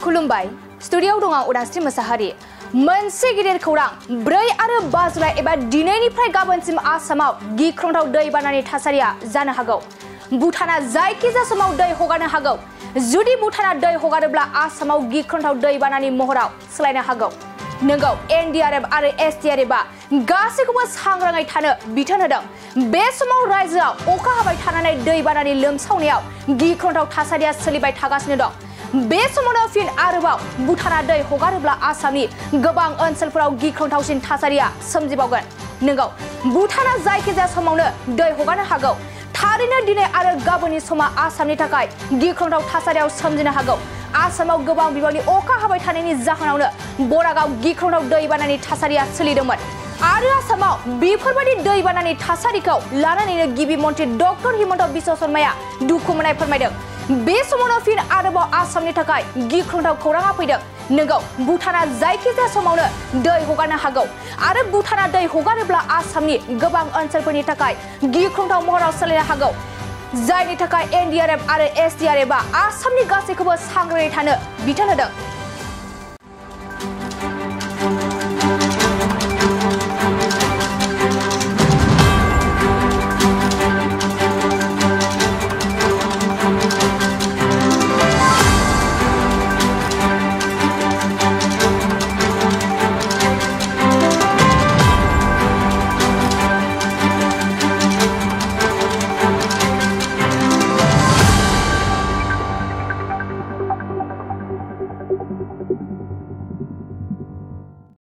खुलुमबाय स्टुडियोआव दं आं उदांस्रि मोसाहारि मोनसे गिदिर खौरां 4 आरो 5 जुलाइ एबा दिनैनिफ्राय गाबोनसिम आसामाव गिख्रंथाव दैबानानि थासारिया जानो हागौ। भुटाना जायखिजाया समाव दै हगारनो हागौ। जुदि भुटाना दै हगारोब्ला आसामाव गिख्रंथाव दैबानानि महराव सोलायनो हागौ। नंगौ, एनडीआरएफ आरो एसडीआरएफआ गासैखौबो सांग्राङै थानो बिथोन होदों। बे समाव रायजोआव अखा हाबाय थानानै दैबानानि लोमसावनायाव गिख्रंथाव थासारिया सोलिबाय थागासिनो दं। बे समावनो फिन आरोबाव भुटाना दै हगारोब्ला आसामनि गोबां ओनसोलफोराव गिख्रंथावसिन थासारिया सोमजिबावगोन। नंगौ, भुटाना जायखिजाया समावनो दै हगारनो हागौ। थारैनो दिनै आरो गाबोननि समा आसामनि थाखाय गिख्रंथाव थासारियाव सोमजिनो हागौ। आसामाव गोबां बिबांनि अखा हाबाय थानायनि जाहोनावनो बरागाव गिख्रंथाव दैबानानि थासारिया सोलिदोंमोन। आरो आसामाव बेफोरबायदि दैबानानि थासारिखौ लानानैनो गिबि मन्थ्रि डक्टर हिमन्त बिश्व शर्माया दुखु मोननाय फोरमायदों। बे समावनो फिन आरोबाव आसामनि थाखाय गिख्रंथाव खौराङा फैदों। नंगौ, भुटाना जायखिजाया समावनो दै हगारनो हागौ आरो भुटाना दै हगारोब्ला आसामनि गोबां ओनसोलफोरनि थाखाय गिख्रंथाव महराव सोलायनो हागौ। जायनि थाखाय एनडीआरएफ आरो एसडीआरएफआ आसामनि गासैखौबो सांग्राङै थानो बिथोन होदों।